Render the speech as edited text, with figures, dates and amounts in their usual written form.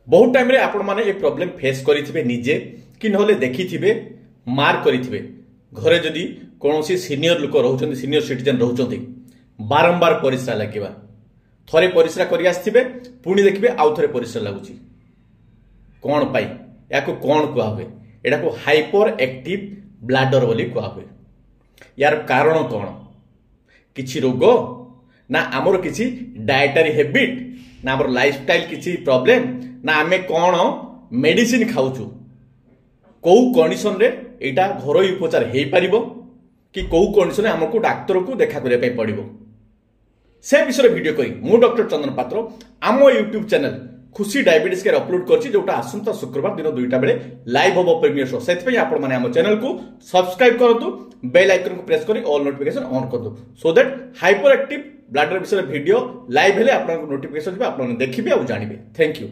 बहुत टाइम रे आपण माने ये प्रॉब्लम फेस करिथिबे निजे कि नहले देखिथिबे मार्क करिथिबे घरे जदी कोनोसी सीनियर लोक रहउछन्ती सीनियर सिटीजन रहउछन्ती बारंबार परिश्रा लागिबा थरे परिश्रा करि आस्थिबे पुणी देखिबे आउ थरे परिश्रा लागुची कोन पाई याको कोन कुआ हुए एडा को हाइपर एक्टिव ब्लैडर बोली कुआ हुए यार कारण कोन किछि रोग ना आमर किछि डायटरी हैबिट ना आमर लाइफस्टाइल किछि प्रॉब्लम ना आमे कोन मेडिसिन खाउछु को कंडीशन रे एटा घरोई उपचार हेई परिबो कि को कंडीशन रे हमको डाक्टर को देखा करे पई पड़िबो से विषय वीडियो करी मु डॉक्टर चंदन पात्र आम यूट्यूब चैनल खुशी डायबिटीज के अपलोड करछि जोटा आसंता शुक्रवार दिन 2टा बेले लाइव होबो प्रीमियर शो सेति पई आपण माने हम चैनल को सब्सक्राइब करंतु बेल आइकन को प्रेस करी ऑल नोटिफिकेशन ऑन करदु so that hyper active bladder विषय वीडियो लाइव हेले आपण नोटिफिकेशन जे आपण देखिबे आ जानिबे थैंक यू।